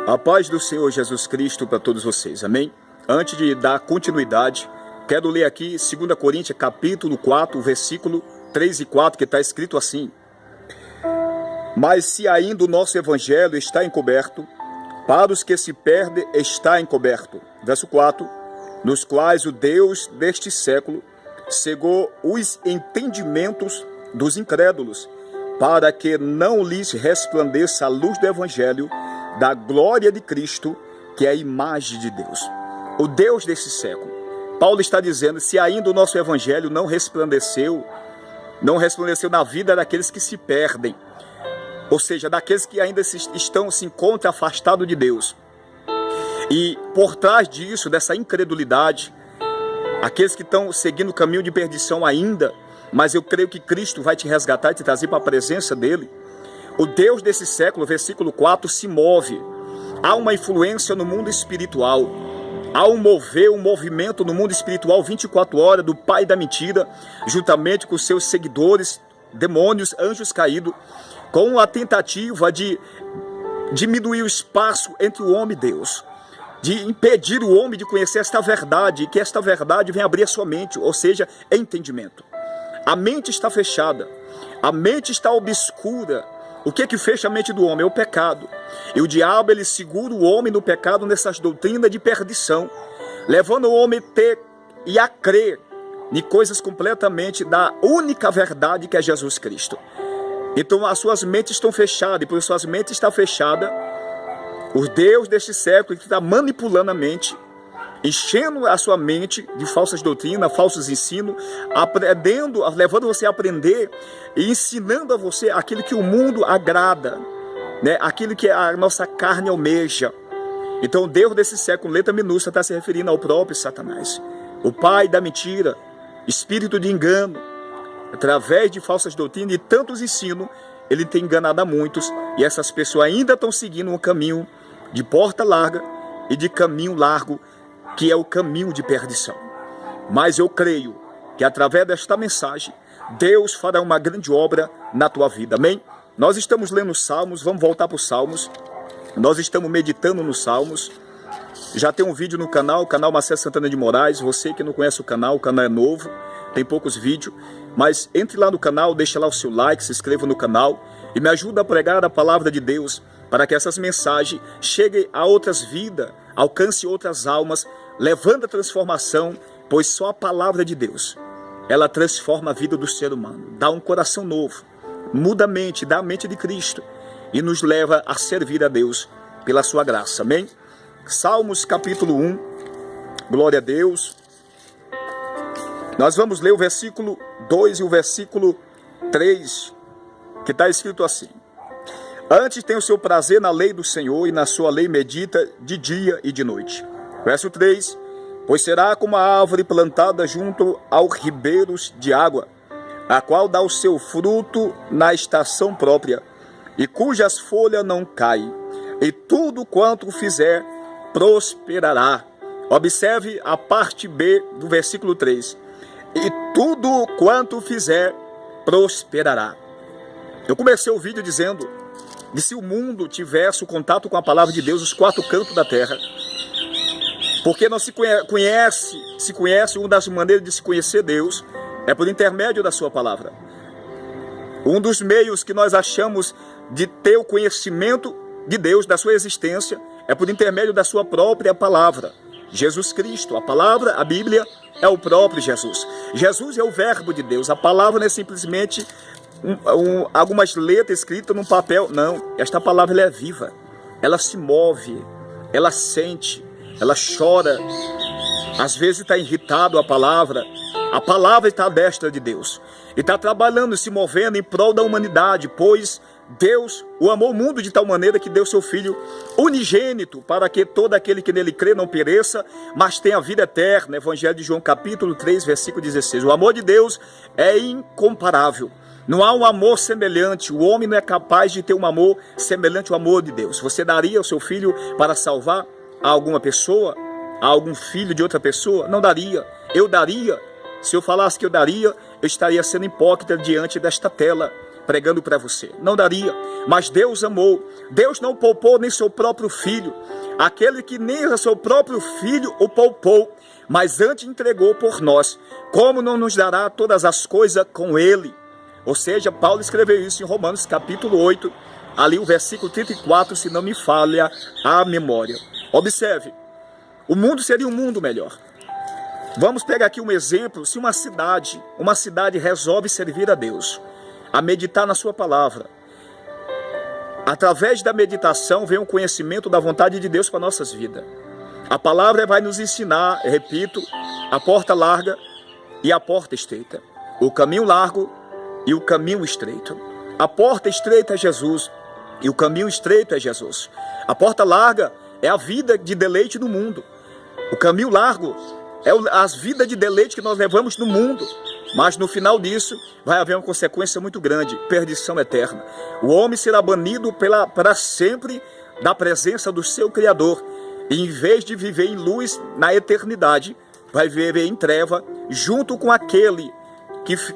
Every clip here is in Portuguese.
A paz do Senhor Jesus Cristo para todos vocês, amém? Antes de dar continuidade, quero ler aqui 2 Coríntios capítulo 4, versículo 3 e 4, que está escrito assim: Mas se ainda o nosso evangelho está encoberto, para os que se perdem está encoberto. Verso 4, nos quais o Deus deste século cegou os entendimentos dos incrédulos, para que não lhes resplandeça a luz do evangelho da glória de Cristo, que é a imagem de Deus. O Deus desse século. Paulo está dizendo, se ainda o nosso evangelho não resplandeceu na vida daqueles que se perdem, ou seja, daqueles que ainda se encontram afastados de Deus. E por trás disso, dessa incredulidade, aqueles que estão seguindo o caminho de perdição ainda, mas eu creio que Cristo vai te resgatar e te trazer para a presença dele. O Deus desse século, versículo 4, se move. Há uma influência no mundo espiritual. Há um movimento no mundo espiritual 24 horas do pai da mentira, juntamente com seus seguidores, demônios, anjos caídos, com a tentativa de diminuir o espaço entre o homem e Deus, de impedir o homem de conhecer esta verdade, e que esta verdade venha abrir a sua mente, ou seja, entendimento. A mente está fechada, a mente está obscura. O que fecha a mente do homem? É o pecado. E o diabo, ele segura o homem no pecado, nessas doutrinas de perdição, levando o homem a ter e a crer em coisas completamente da única verdade, que é Jesus Cristo. Então as suas mentes estão fechadas, e por suas mentes estão fechadas, o Deus deste século que está manipulando a mente, enchendo a sua mente de falsas doutrinas, falsos ensinos, levando você a aprender e ensinando a você aquilo que o mundo agrada, né? Aquilo que a nossa carne almeja. Então o Deus desse século, letra minúscula, está se referindo ao próprio Satanás, o pai da mentira, espírito de engano, através de falsas doutrinas e tantos ensinos, ele tem enganado a muitos, e essas pessoas ainda estão seguindo um caminho de porta larga e de caminho largo, que é o caminho de perdição. Mas eu creio que através desta mensagem, Deus fará uma grande obra na tua vida, amém? Nós estamos lendo Salmos, vamos voltar para os Salmos, nós estamos meditando nos Salmos, já tem um vídeo no canal, o canal Marcelo Santana de Moraes. Você que não conhece o canal é novo, tem poucos vídeos, mas entre lá no canal, deixa lá o seu like, se inscreva no canal e me ajuda a pregar a palavra de Deus, para que essas mensagens cheguem a outras vidas, alcance outras almas, levando a transformação, pois só a palavra de Deus, ela transforma a vida do ser humano, dá um coração novo, muda a mente, dá a mente de Cristo e nos leva a servir a Deus pela sua graça, amém? Salmos capítulo 1, glória a Deus. Nós vamos ler o versículo 2 e o versículo 3, que está escrito assim: Antes tem o seu prazer na lei do Senhor, e na sua lei medita de dia e de noite. Verso 3, pois será como a árvore plantada junto aos ribeiros de água, a qual dá o seu fruto na estação própria, e cujas folhas não caem, e tudo quanto fizer prosperará. Observe a parte B do versículo 3. E tudo quanto fizer prosperará. Eu comecei o vídeo dizendo que se o mundo tivesse o contato com a palavra de Deus, os quatro cantos da terra, porque não se conhece, uma das maneiras de se conhecer Deus é por intermédio da sua palavra. Um dos meios que nós achamos de ter o conhecimento de Deus, da sua existência, é por intermédio da sua própria palavra. Jesus Cristo, a palavra, a Bíblia, é o próprio Jesus. Jesus é o verbo de Deus. A palavra não é simplesmente algumas letras escritas num papel. Não, esta palavra ela é viva. Ela se move, ela sente, ela chora. Às vezes está irritado a palavra. A palavra está à destra de Deus. E está trabalhando, se movendo em prol da humanidade, pois Deus o amou o mundo de tal maneira que deu seu Filho unigênito, para que todo aquele que nele crê não pereça, mas tenha vida eterna. Evangelho de João capítulo 3, versículo 16. O amor de Deus é incomparável. Não há um amor semelhante. O homem não é capaz de ter um amor semelhante ao amor de Deus. Você daria o seu filho para salvar a alguma pessoa? A algum filho de outra pessoa? Não daria. Eu daria. Se eu falasse que eu daria, eu estaria sendo hipócrita diante desta tela. pregando para você. Não daria, mas Deus amou. Deus não poupou nem seu próprio filho. Aquele que nem o seu próprio filho o poupou, mas antes entregou por nós. Como não nos dará todas as coisas com ele? Ou seja, Paulo escreveu isso em Romanos capítulo 8, ali o versículo 34, se não me falha a memória. Observe, o mundo seria um mundo melhor. Vamos pegar aqui um exemplo, se uma cidade resolve servir a Deus, a meditar na sua palavra. Através da meditação vem o conhecimento da vontade de Deus para nossas vidas. A palavra vai nos ensinar, repito, a porta larga e a porta estreita. O caminho largo e o caminho estreito. A porta estreita é Jesus e o caminho estreito é Jesus. A porta larga é a vida de deleite no mundo. O caminho largo é as vidas de deleite que nós levamos no mundo. Mas no final disso vai haver uma consequência muito grande, perdição eterna. O homem será banido para sempre da presença do seu Criador. E em vez de viver em luz na eternidade, vai viver em treva junto com aquele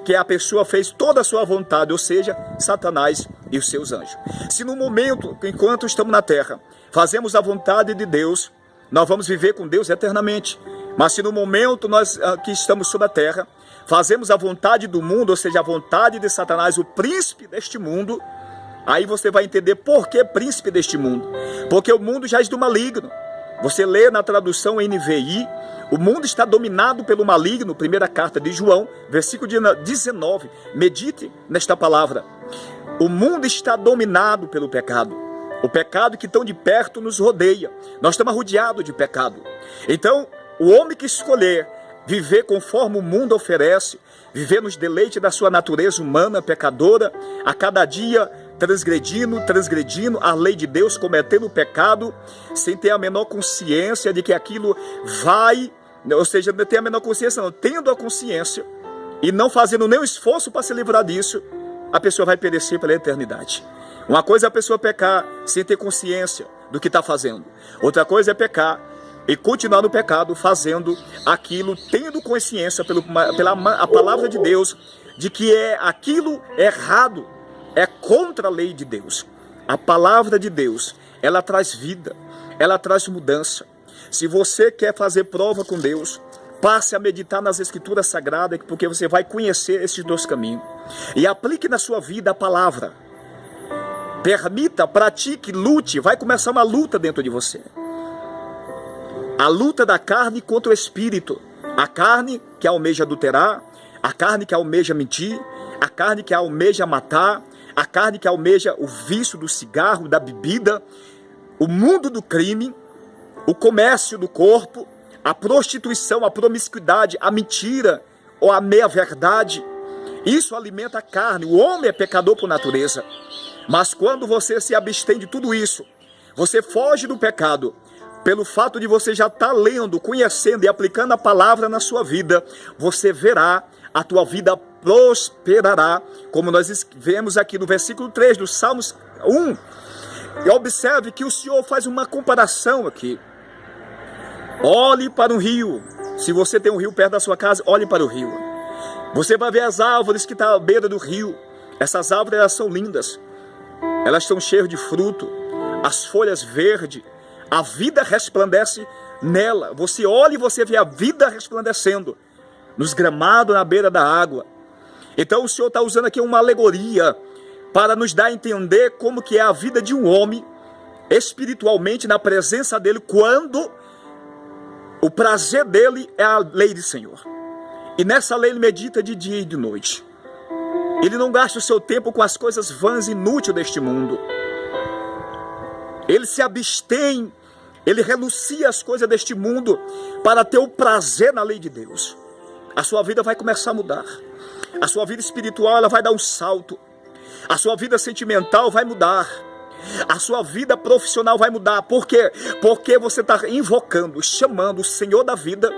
que a pessoa fez toda a sua vontade, ou seja, Satanás e os seus anjos. Se no momento, enquanto estamos na terra, fazemos a vontade de Deus, nós vamos viver com Deus eternamente. Mas se no momento nós que estamos sobre a terra, fazemos a vontade do mundo, ou seja, a vontade de Satanás, o príncipe deste mundo, aí você vai entender por que príncipe deste mundo. Porque o mundo já é do maligno. Você lê na tradução NVI, o mundo está dominado pelo maligno, primeira carta de João, versículo 19. Medite nesta palavra. O mundo está dominado pelo pecado. O pecado que tão de perto nos rodeia. Nós estamos rodeados de pecado. Então, o homem que escolher viver conforme o mundo oferece, viver nos deleites da sua natureza humana pecadora, a cada dia transgredindo a lei de Deus, cometendo pecado, sem ter a menor consciência de que aquilo vai, ou seja, não ter a menor consciência, não, tendo a consciência e não fazendo nenhum esforço para se livrar disso, a pessoa vai perecer pela eternidade. Uma coisa é a pessoa pecar sem ter consciência do que está fazendo. Outra coisa é pecar e continuar no pecado, fazendo aquilo, tendo consciência pela a palavra de Deus, de que aquilo errado, é contra a lei de Deus. A palavra de Deus, ela traz vida, ela traz mudança. Se você quer fazer prova com Deus, passe a meditar nas Escrituras Sagradas, porque você vai conhecer esses dois caminhos. E aplique na sua vida a palavra. Permita, pratique, lute, vai começar uma luta dentro de você. A luta da carne contra o espírito. A carne que almeja adulterar, a carne que almeja mentir, a carne que almeja matar, a carne que almeja o vício do cigarro, da bebida, o mundo do crime, o comércio do corpo, a prostituição, a promiscuidade, a mentira ou a meia-verdade. Isso alimenta a carne. O homem é pecador por natureza. Mas quando você se abstém de tudo isso, você foge do pecado, pelo fato de você já estar lendo, conhecendo e aplicando a palavra na sua vida, você verá a tua vida prosperará, como nós vemos aqui no versículo 3 do Salmos 1. E observe que o Senhor faz uma comparação aqui. Olhe para o rio. Se você tem um rio perto da sua casa, olhe para o rio. Você vai ver as árvores que estão à beira do rio. Essas árvores, elas são lindas. Elas estão cheias de fruto. As folhas verdes. A vida resplandece nela. Você olha e você vê a vida resplandecendo nos gramados na beira da água. Então o Senhor está usando aqui uma alegoria para nos dar a entender como que é a vida de um homem espiritualmente na presença dele, quando o prazer dele é a lei do Senhor. E nessa lei ele medita de dia e de noite. Ele não gasta o seu tempo com as coisas vãs e inúteis deste mundo. Ele se abstém, ele renuncia às coisas deste mundo para ter o prazer na lei de Deus. A sua vida vai começar a mudar. A sua vida espiritual, ela vai dar um salto. A sua vida sentimental vai mudar. A sua vida profissional vai mudar. Por quê? Porque você está invocando, chamando o Senhor da vida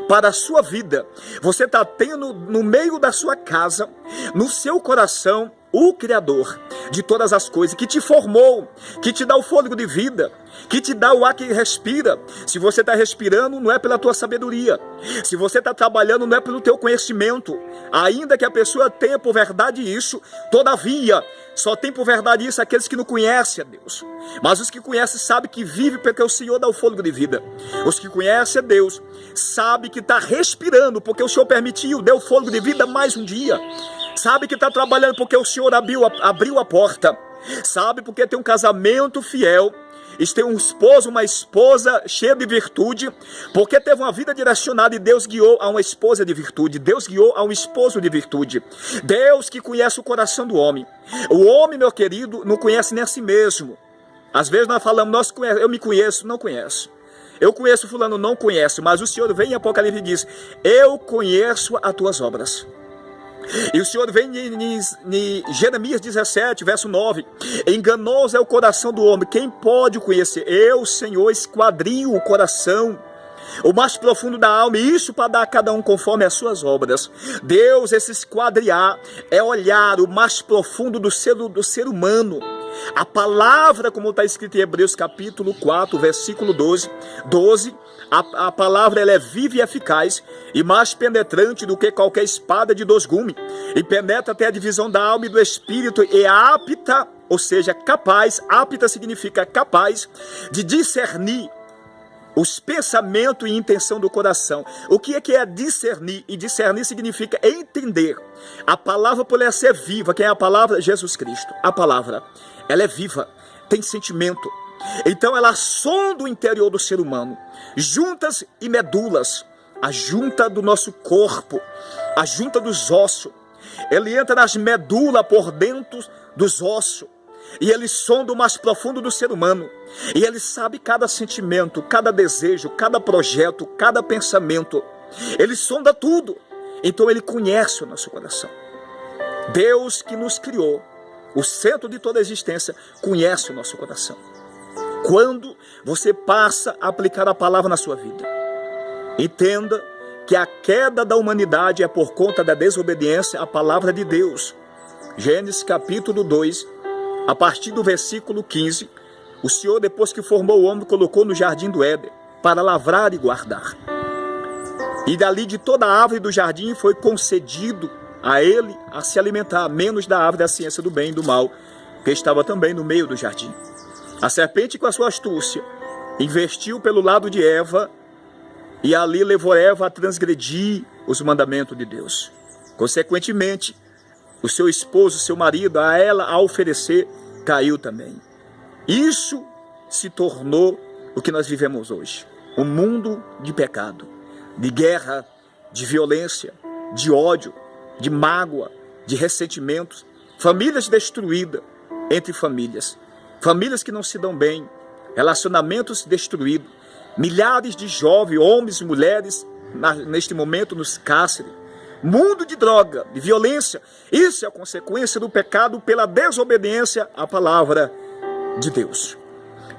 para a sua vida. Você está tendo no meio da sua casa, no seu coração, o Criador de todas as coisas, que te formou, que te dá o fôlego de vida, que te dá o ar que respira. Se você está respirando, não é pela tua sabedoria. Se você está trabalhando, não é pelo teu conhecimento. Ainda que a pessoa tenha por verdade isso, todavia, só tem por verdade isso aqueles que não conhecem a Deus. Mas os que conhecem sabem que vive porque o Senhor dá o fôlego de vida. Os que conhecem a Deus sabem que está respirando porque o Senhor permitiu, deu o fôlego de vida mais um dia. Sabe que está trabalhando porque o Senhor abriu a porta. Sabe porque tem um casamento fiel. Tem um esposo, uma esposa cheia de virtude, porque teve uma vida direcionada e Deus guiou a uma esposa de virtude. Deus guiou a um esposo de virtude. Deus que conhece o coração do homem. O homem, meu querido, não conhece nem a si mesmo. Às vezes nós falamos, eu me conheço, não conheço. Eu conheço fulano, não conheço. Mas o Senhor vem em Apocalipse e diz: eu conheço as tuas obras. E o Senhor vem em Jeremias 17, verso 9: enganoso é o coração do homem, quem pode o conhecer? Eu, Senhor, esquadrinho o coração, o mais profundo da alma, e isso para dar a cada um conforme as suas obras. Deus, esse esquadriar, é olhar o mais profundo do ser humano. A palavra, como está escrito em Hebreus capítulo 4, versículo 12, a palavra ela é viva e eficaz e mais penetrante do que qualquer espada de 2 gumes, e penetra até a divisão da alma e do espírito, e é apta, ou seja, capaz, apta significa capaz, de discernir os pensamentos e intenção do coração. O que é discernir? E discernir significa entender. A palavra poderia ser viva. Quem é a palavra? Jesus Cristo. A palavra, ela é viva, tem sentimento. Então ela sonda o interior do ser humano, juntas e medulas, a junta do nosso corpo, a junta dos ossos. Ele entra nas medulas por dentro dos ossos. E ele sonda o mais profundo do ser humano. E ele sabe cada sentimento, cada desejo, cada projeto, cada pensamento. Ele sonda tudo. Então ele conhece o nosso coração. Deus que nos criou, o centro de toda a existência, conhece o nosso coração. Quando você passa a aplicar a palavra na sua vida, entenda que a queda da humanidade é por conta da desobediência à palavra de Deus. Gênesis capítulo 2, a partir do versículo 15, o Senhor, depois que formou o homem, colocou no jardim do Éden para lavrar e guardar. E dali de toda a árvore do jardim foi concedido a ele a se alimentar, menos da árvore da ciência do bem e do mal, que estava também no meio do jardim. A serpente, com a sua astúcia, investiu pelo lado de Eva, e ali levou Eva a transgredir os mandamentos de Deus. Consequentemente, o seu esposo, seu marido, a ela a oferecer, caiu também. Isso se tornou o que nós vivemos hoje. Um mundo de pecado, de guerra, de violência, de ódio, de mágoa, de ressentimentos. Famílias destruídas entre famílias. Famílias que não se dão bem. Relacionamentos destruídos. Milhares de jovens, homens e mulheres, neste momento nos cárceres. Mundo de droga, de violência. Isso é a consequência do pecado pela desobediência à palavra de Deus.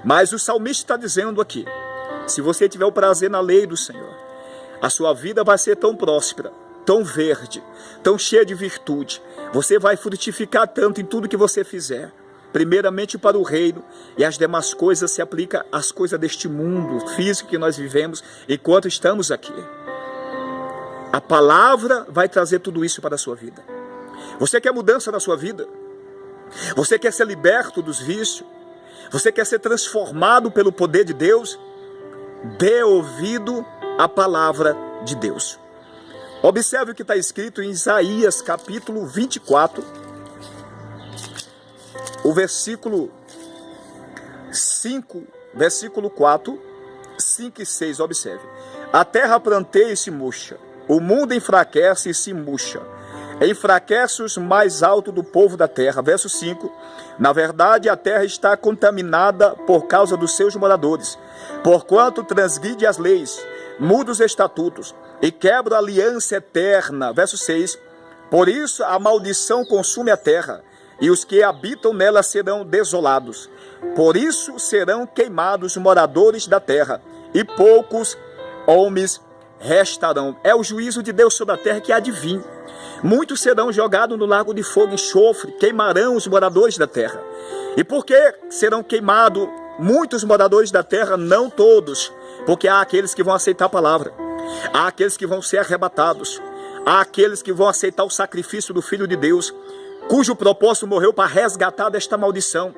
Mas o salmista está dizendo aqui: se você tiver o prazer na lei do Senhor, a sua vida vai ser tão próspera, tão verde, tão cheia de virtude. Você vai frutificar tanto em tudo que você fizer. Primeiramente para o reino, e as demais coisas se aplicam às coisas deste mundo físico que nós vivemos enquanto estamos aqui. A palavra vai trazer tudo isso para a sua vida. Você quer mudança na sua vida? Você quer ser liberto dos vícios? Você quer ser transformado pelo poder de Deus? Dê ouvido à palavra de Deus. Observe o que está escrito em Isaías capítulo 24, o versículo 5, versículo 4, 5 e 6, observe. A terra planteia e se murcha, o mundo enfraquece e se murcha. Enfraquece os mais altos do povo da terra. Verso 5. Na verdade, a terra está contaminada por causa dos seus moradores, porquanto transgride as leis, muda os estatutos e quebra a aliança eterna. Verso 6. Por isso a maldição consume a terra, e os que habitam nela serão desolados. Por isso serão queimados os moradores da terra, e poucos homens restarão. É o juízo de Deus sobre a terra que há de vir. Muitos serão jogados no lago de fogo e enxofre, queimarão os moradores da terra. E por que serão queimados muitos moradores da terra? Não todos, porque há aqueles que vão aceitar a palavra, há aqueles que vão ser arrebatados, há aqueles que vão aceitar o sacrifício do Filho de Deus, cujo propósito morreu para resgatar desta maldição,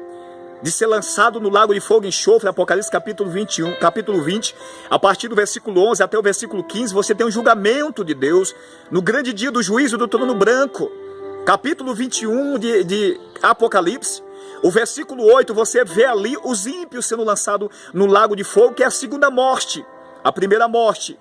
de ser lançado no lago de fogo e enxofre. Apocalipse capítulo 20, a partir do versículo 11 até o versículo 15, você tem um julgamento de Deus no grande dia do juízo do trono branco. Capítulo 21 de Apocalipse, o versículo 8, você vê ali os ímpios sendo lançados no lago de fogo, que é a segunda morte. A primeira morte,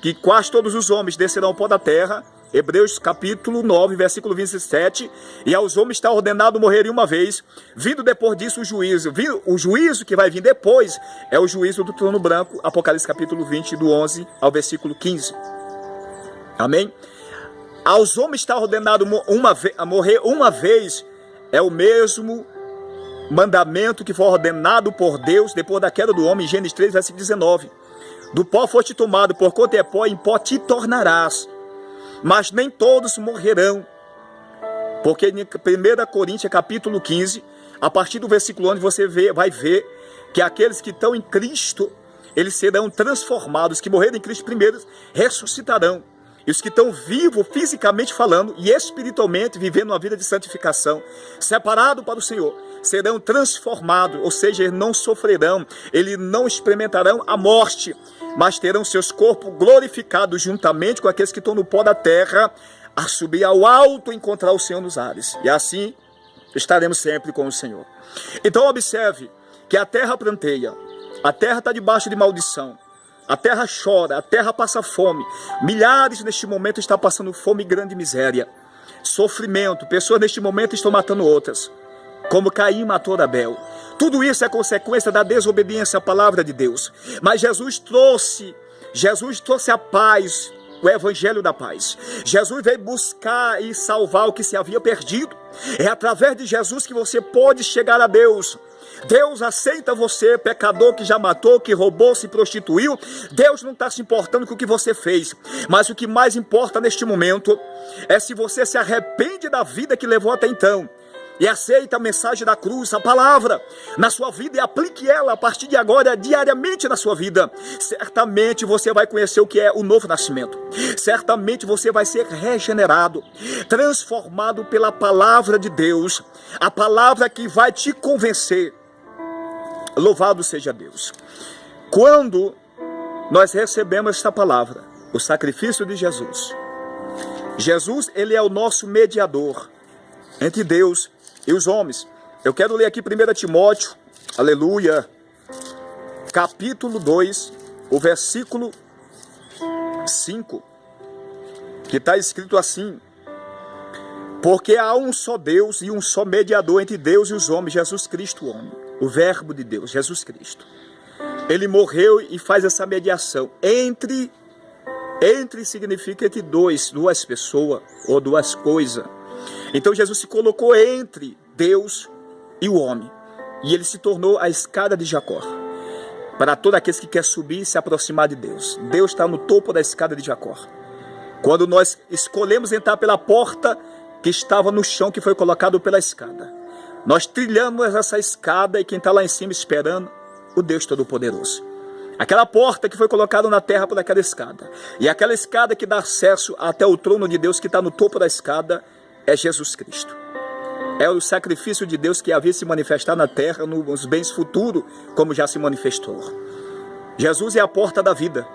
que quase todos os homens descerão ao pó da terra. Hebreus capítulo 9, versículo 27, e aos homens está ordenado morrerem uma vez, vindo depois disso o juízo. O juízo que vai vir depois é o juízo do trono branco. Apocalipse capítulo 20, do 11 ao versículo 15. Amém? Aos homens está ordenado morrer uma vez, é o mesmo mandamento que foi ordenado por Deus depois da queda do homem, em Gênesis 3, versículo 19. Do pó foste tomado, porquanto é pó, em pó te tornarás. Mas nem todos morrerão, porque em 1 Coríntios capítulo 15, a partir do versículo 11, você vai ver que aqueles que estão em Cristo, eles serão transformados. Que morreram em Cristo primeiro ressuscitarão, e os que estão vivos fisicamente falando e espiritualmente vivendo uma vida de santificação, separado para o Senhor, serão transformados, ou seja, eles não sofrerão, eles não experimentarão a morte, mas terão seus corpos glorificados juntamente com aqueles que estão no pó da terra, a subir ao alto e encontrar o Senhor nos ares. E assim estaremos sempre com o Senhor. Então observe que a terra pranteia, a terra está debaixo de maldição, a terra chora, a terra passa fome. Milhares neste momento estão passando fome e grande miséria, sofrimento. Pessoas neste momento estão matando outras, como Caim matou Abel. Tudo isso é consequência da desobediência à palavra de Deus. Mas Jesus trouxe a paz, o evangelho da paz. Jesus veio buscar e salvar o que se havia perdido. É através de Jesus que você pode chegar a Deus. Deus aceita você, pecador que já matou, que roubou, se prostituiu. Deus não está se importando com o que você fez. Mas o que mais importa neste momento é se você se arrepende da vida que levou até então e aceita a mensagem da cruz, a palavra, na sua vida, e aplique ela a partir de agora, diariamente na sua vida. Certamente você vai conhecer o que é o novo nascimento. Certamente você vai ser regenerado, transformado pela palavra de Deus, a palavra que vai te convencer. Louvado seja Deus. Quando nós recebemos esta palavra, o sacrifício de Jesus, ele é o nosso mediador entre Deus e os homens. Eu quero ler aqui 1 Timóteo, aleluia, capítulo 2, o versículo 5, que está escrito assim: porque há um só Deus e um só mediador entre Deus e os homens, Jesus Cristo, o homem, o verbo de Deus, Jesus Cristo. Ele morreu e faz essa mediação. Entre significa entre duas pessoas ou duas coisas. Então Jesus se colocou entre Deus e o homem, e ele se tornou a escada de Jacó para todos aqueles que querem subir e se aproximar de Deus. Deus está no topo da escada de Jacó. Quando nós escolhemos entrar pela porta que estava no chão, que foi colocado pela escada, nós trilhamos essa escada, e quem está lá em cima esperando, o Deus Todo-Poderoso. Aquela porta que foi colocada na terra por aquela escada, e aquela escada que dá acesso até o trono de Deus que está no topo da escada, é Jesus Cristo. É o sacrifício de Deus que havia se manifestar na terra, nos bens futuros, como já se manifestou. Jesus é a porta da vida.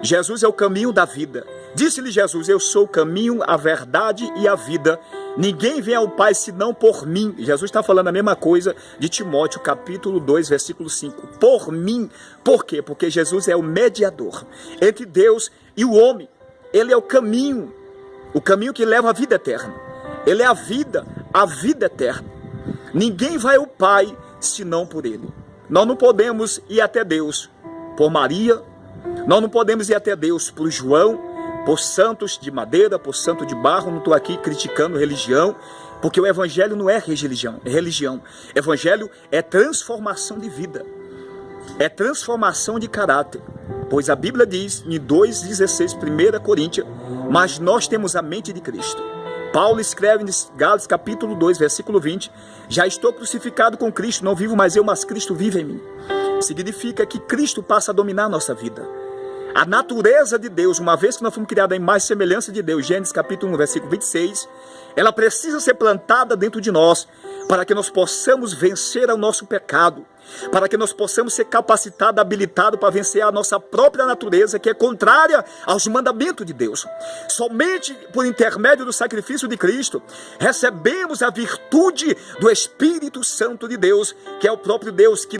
Jesus é o caminho da vida. Disse-lhe Jesus: eu sou o caminho, a verdade e a vida. Ninguém vem ao Pai senão por mim. Jesus está falando a mesma coisa de Timóteo, capítulo 2, versículo 5. Por mim. Por quê? Porque Jesus é o mediador entre Deus e o homem. Ele é o caminho que leva à vida eterna. Ele é a vida eterna. Ninguém vai ao Pai senão por Ele. Nós não podemos ir até Deus por Maria, nós não podemos ir até Deus por João, por santos de madeira, por santo de barro. Não estou aqui criticando religião, porque o Evangelho não é religião. Evangelho é transformação de vida, é transformação de caráter. Pois a Bíblia diz em 2,16, 1 Coríntios, mas nós temos a mente de Cristo. Paulo escreve em Gálatas capítulo 2, versículo 20, já estou crucificado com Cristo, não vivo mais eu, mas Cristo vive em mim. Significa que Cristo passa a dominar a nossa vida. A natureza de Deus, uma vez que nós fomos criados em mais semelhança de Deus, Gênesis capítulo 1, versículo 26, ela precisa ser plantada dentro de nós, para que nós possamos vencer o nosso pecado, para que nós possamos ser capacitados, habilitados para vencer a nossa própria natureza, que é contrária aos mandamentos de Deus. Somente por intermédio do sacrifício de Cristo, recebemos a virtude do Espírito Santo de Deus, que é o próprio Deus, que